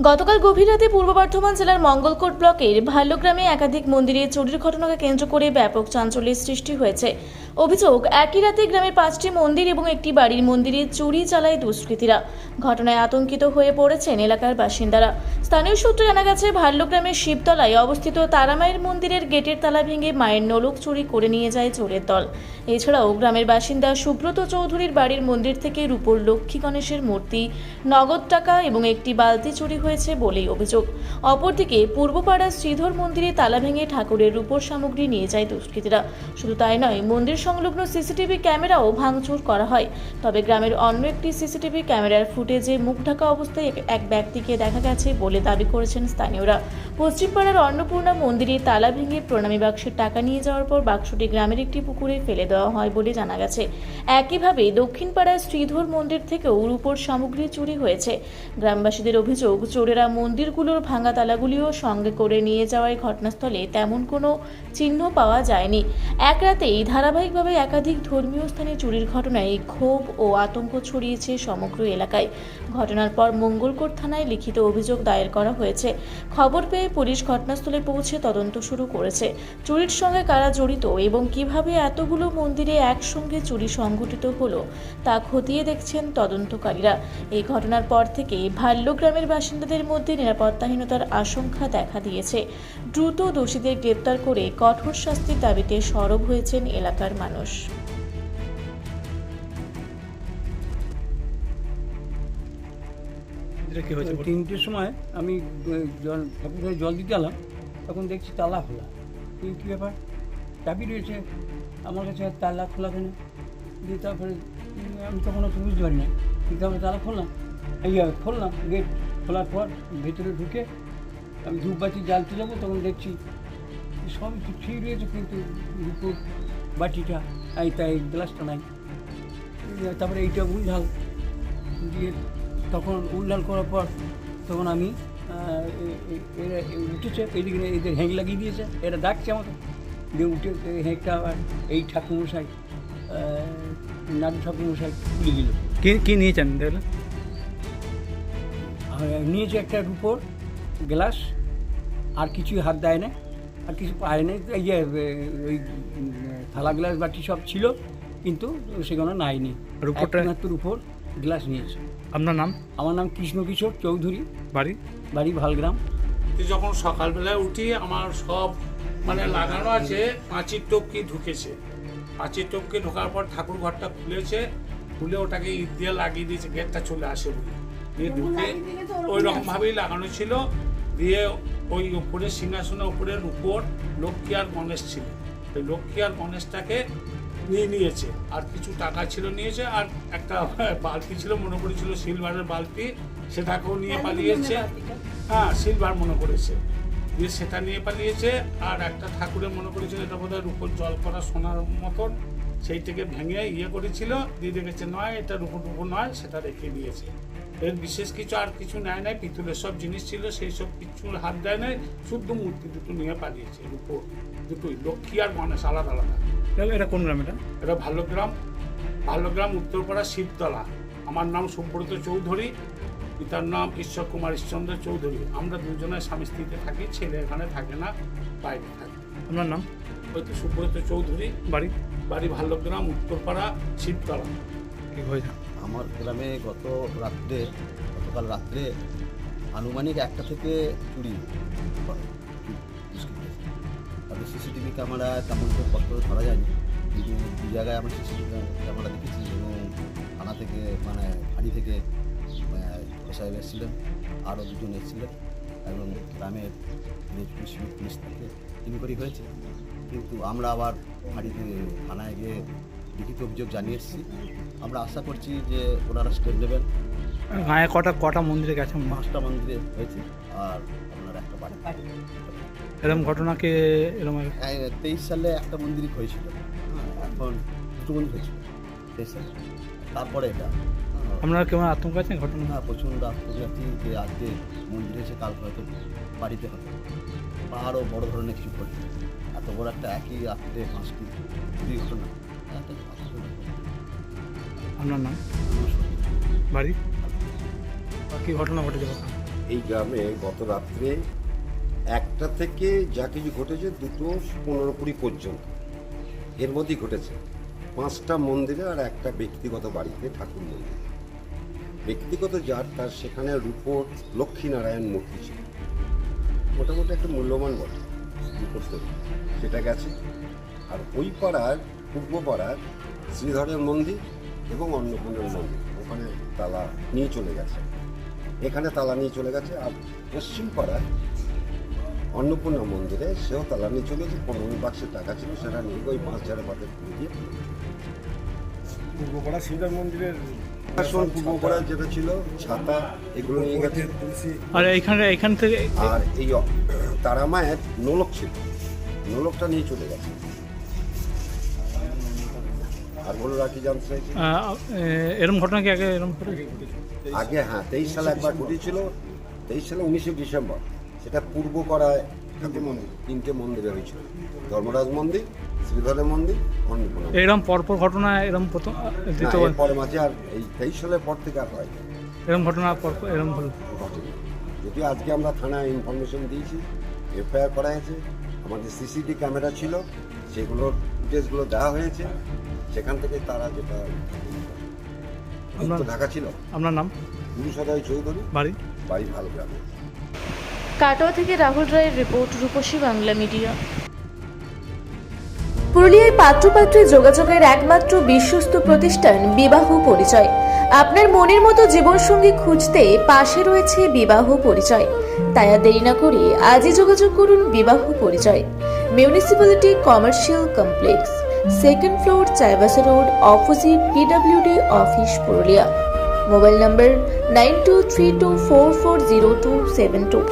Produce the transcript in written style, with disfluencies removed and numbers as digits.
গতকাল গভীর রাতে পূর্ব বর্ধমান জেলার মঙ্গলকোট ব্লকের ভাল্যগ্রামে একাধিক মন্দিরে চুরির ঘটনাকে কেন্দ্র করে ব্যাপক চাঞ্চল্যের সৃষ্টি হয়েছে। অভিযোগ, একই রাতে গ্রামের 5টি মন্দির এবং একটি বাড়ির মন্দিরে চুরি চালায় দুষ্কৃতীরা। ঘটনায় আতঙ্কিত হয়ে পড়েছেন এলাকার বাসিন্দারা। স্থানীয় সূত্রে জানা গেছে, ভাল্যগ্রামের শিবতলায় অবস্থিত তারামায়ের মন্দিরের গেটের তালা ভেঙে মায়ের নোলক চুরি করে নিয়ে যায় চোরের দল। এছাড়াও গ্রামের বাসিন্দা সুব্রত চৌধুরীর বাড়ির মন্দির থেকে রূপোর লক্ষ্মী গণেশের মূর্তি, নগদ টাকা এবং একটি বালতি চুরি হয়েছে বলেই অভিযোগ। অপরদিকে পূর্বপাড়া শ্রীধর মন্দিরে তালা ভেঙে ঠাকুরের রূপোর সামগ্রী নিয়ে যায় দুষ্কৃতীরা। শুধু তাই নয়, মন্দির সংলগ্ন সিসিটিভি ক্যামেরাও ভাঙচুর করা হয়। তবে গ্রামের অন্য একটি সিসিটিভি ক্যামেরার ফুটেজে মুখ ঢাকা অবস্থায় এক ব্যক্তিকে দেখা গেছে বলে দাবি করেছেন স্থানীয়রা। পশ্চিমপাড়ার অন্নপূর্ণা মন্দিরে তালা ভেঙে প্রণামী বাক্সের টাকা নিয়ে যাওয়ার পর বাক্সটি গ্রামের একটি পুকুরে ফেলে দেওয়া হয় বলে জানা গেছে। একইভাবে দক্ষিণপাড়ার শ্রীধর মন্দির থেকেও রূপোর সামগ্রী চুরি হয়েছে। গ্রামবাসীদের অভিযোগ, চোরেরা মন্দিরগুলোর ভাঙা তালাগুলিও সঙ্গে করে নিয়ে যাওয়ায় ঘটনাস্থলে তেমন কোনো চিহ্ন পাওয়া যায়নি। এক রাতেই ধারাবাহিকভাবে একাধিক ধর্মীয় স্থানে চুরির ঘটনায় ক্ষোভ ও আতঙ্ক ছড়িয়েছে সমগ্র এলাকায়। ঘটনার পর মঙ্গলকোট থানায় লিখিত অভিযোগ দায়ের করা হয়েছে। খবর পেয়ে পুলিশ ঘটনাস্থলে পৌঁছে তদন্ত শুরু করেছে। চুরির সঙ্গে কারা জড়িত এবং কিভাবে এতগুলো মন্দিরে একসঙ্গে চুরি সংঘটিত হলো তা খতিয়ে দেখছেন তদন্তকারীরা। এই ঘটনার পর থেকে ভাল্যগ্রামের বাসিন্দাদের মধ্যে নিরাপত্তাহীনতার আশঙ্কা দেখা দিয়েছে। দ্রুত দোষীদের গ্রেপ্তার করে কঠোর শাস্তির দাবিতে সরব হয়েছেন এলাকার মানুষ। কি হয়েছে? 3টের সময় আমি ঠাকুরের জল দিতে এলাম, তখন দেখছি তালা খোলা। কী ব্যাপার, চাবি রয়েছে আমার কাছে, আর তালা খোলা কেন? দিয়ে তারপরে আমি তখন একটু বুঝতে পারি না, কিন্তু তারপরে তালা খুললাম, খুললাম গেট খোলার পর ভেতরে ঢুকে আমি ধূপবাতি জ্বালতে যাবো, তখন দেখছি সবই ঠিক রয়েছে, কিন্তু রূপোর বাটিটা তাই গ্লাসটা নাই। তারপরে এইটা উল্ঢাল দিয়ে, তখন উল্লাল করার পর তখন আমি উঠেছে, এইদিকে এদের হ্যাঁক লাগিয়ে দিয়েছে, এরা ডাকছে আমাকে, দিয়ে উঠে হ্যাঁকটা আবার এই ঠাকুরমশাই নাটু ঠাকুরমশাই খুলে দিল। কি নিয়েছেন দেখলেন? নিয়েছে একটা রূপোর গ্লাস, আর কিছুই হাত দেয় না, আর কিছু পায় না। এই যে ওই থালা গ্লাস বাটি সব ছিল, কিন্তু সেখানে নাইনি। রূপোরটা রূপোর গ্লাস নিয়েছে। আপনার নাম? আমার নাম কৃষ্ণকিশোর চৌধুরী, বাড়ি ভালগ্রাম। যখন সকালবেলায় উঠি, আমার সব লাগানো আছে, পাঁচির টপকি ঢুকেছে। পাঁচির টপকি ঢোকার পর ঠাকুর ঘরটা খুলে ওটাকে ইট দিয়ে লাগিয়ে দিয়েছে, গেটটা চলে আসে বলে। দিয়ে ঢুকে ওই রকমভাবেই লাগানো ছিল। দিয়ে ওই উপরে সিংহাসনের উপরের উপর লক্ষ্মী আর গণেশ ছিল, ওই লক্ষ্মী আর গণেশটাকে নিয়েছে, আর কিছু টাকা ছিল নিয়েছে, আর একটা বালতি ছিল, মনে করেছিল সিলভারের বালতি, সেটাকেও নিয়ে পালিয়েছে। হ্যাঁ, সিলভার মনে করেছে, দিয়ে সেটা নিয়ে পালিয়েছে। আর একটা ঠাকুরের মনে করেছিল এটা বোধহয় রূপোর জল করা সোনার মতন, সেইটাকে ভেঙে করেছিল, দিয়ে দেখেছে নয়, এটা রূপো নয়, সেটা রেখে দিয়েছে। এর বিশেষ কিছু আর কিছু নেয় নাই, পিতলের সব জিনিস ছিল, সেই সব কিছু হাত দেয় নাই, শুদ্ধ মূর্তি দুটো নিয়ে পালিয়েছে, রূপো দুটোই, লক্ষ্মী আর গণেশ আলাদা আলাদা। এটা কোন গ্রাম? এটা ভাল্যগ্রাম উত্তরপাড়া শিবতলা। আমার নাম সুব্রত চৌধুরী, পিতার নাম ঈশ্বর কুমার ঈশ্বরচন্দ্র চৌধুরী। আমরা দুজনের স্বামী স্ত্রীতে থাকি, ছেলে এখানে থাকে না, বাইরে থাকে। আপনার নাম? ওই তো সুব্রত চৌধুরী, বাড়ি ভাল্যগ্রাম উত্তরপাড়া শিবতলা। কি হয়েছে? আমার গ্রামে গতকাল রাত্রে আনুমানিক 1টা থেকে চুরি করে। তাদের সিসিটিভি ক্যামেরা তেমন খুব কষ্ট করে ধরা যায়নি, কিন্তু দু জায়গায় আমরা সিসিটিভি ক্যামেরা দেখেছি, এবং থানা থেকে বাড়ি থেকে সাহেব এসেছিলেন, আরও দুজন এসেছিলেন, এবং গ্রামের পুলিশ থেকে ইনকোয়ারি হয়েছে। কিন্তু আমরা আবার বাড়িতে থানায় গিয়ে লিখিত অভিযোগ জানিয়ে এসেছি। আমরা আশা করছি যে ওনারা স্টেপ নেবেন। গায়ে কটা মন্দিরে গেছে? 5টা মন্দিরে হয়েছে, আর আপনার একটা বাড়ি। এরকম ঘটনাকে 23 সালে একটা মন্দিরই হয়েছিল, এখন 2টো মন্দির হয়েছিল 23 সালে, তারপরে এটা। আপনারা কেমন আতঙ্ক আছেন ঘটনা? হ্যাঁ, প্রচণ্ড আতঙ্ক আছি যে আজকে মন্দির হয়েছে, কাল হয়তো বাড়িতে হবে, বা আরও বড় ধরনের কিছু ঘটবে। এত বড় একটা একই রাত্রে 5টি চুরি ঘটনা। আপনার নাম? বাড়ি? কি ঘটনা ঘটেছে? এই গ্রামে গত রাত্রে 1টা থেকে যা কিছু ঘটেছে 2:15-20 পর্যন্ত এর মধ্যেই ঘটেছে। 5টা মন্দিরে আর একটা ব্যক্তিগত বাড়িতে ঠাকুর মন্দির। ব্যক্তিগত যার তার সেখানে রূপোর লক্ষ্মীনারায়ণ মূর্তি ছিল, মোটামুটি একটা মূল্যবান বটে রূপোর তৈরি, সেটা গেছে। আর ওই পাড়ার পূর্ব পাড়ার শ্রীধরের মন্দির এবং অন্নপূর্ণার মন্দির ওখানে তালা নিয়ে চলে গেছে, এখানে তালা নিয়ে চলে গেছে। আর পশ্চিম পাড়ার অন্নপূর্ণা মন্দিরে সেও তালা নিয়ে চলে গেছে। 15 বাক্সের টাকা ছিল, সেটা নিয়ে ওই 5,000 পাতে খুলে দিয়ে পূর্বপাড়া শিবদার মন্দিরের আসন পূর্ব পাড়ার যেটা ছিল ছাতা এগুলো নিয়ে গেছে। আর এখান থেকে আর এই তারা মায়ের নোলক ছিল, নোলকটা নিয়ে চলে গেছে। আর বলো রাখি জানতে চাইছি এরম ঘটনা কি আগে এরম ঘটে? আগে হ্যাঁ 23 সালে একবার ঘটেছিল, 23 সালে 19শে ডিসেম্বর। সেটা পূর্ব পাড়ায় ঠাকুর মন্দির 3টে মন্দিরে হয়েছিল, ধর্মরাজ মন্দির, শ্রীধরের মন্দির, অন্নপূর্ণা। এরম পরপর ঘটনা এরম প্রথম দ্বিতীয়বার পরে মাঝে আর এই 23 সালের পর থেকে আর হয় এরম ঘটনা পরপর এরম হলো? ঘটেনি। যদিও আজকে আমরা থানায় ইনফরমেশন দিয়েছি, এফআইআর করা হয়েছে, আমাদের সিসিটিভি ক্যামেরা ছিল, সেগুলোর ফুটেজগুলো দেওয়া হয়েছে। সেখান থেকে তারা যেটা ঢাকা ছিল। আপনার নাম? গুরু সদয় চৌধুরী, বাড়ি? বাড়ি ভালো গ্রামে। কাটোয়া থেকে রাহুল রায়ের রিপোর্ট, রূপসী বাংলা মিডিয়া। পুরুলিয়ায় পাত্রপাত্রী যোগাযোগের একমাত্র বিশ্বস্ত প্রতিষ্ঠান বিবাহ পরিচয়। আপনার মনের মতো জীবনসঙ্গী খুঁজতে পাশে রয়েছে বিবাহ পরিচয়। তাই আর দেরি না করে আজই যোগাযোগ করুন বিবাহ পরিচয়। Municipality commercial complex, 2nd floor, Chaibasa road, opposite PWD office, Purulia. Mobile নম্বর 9232440272।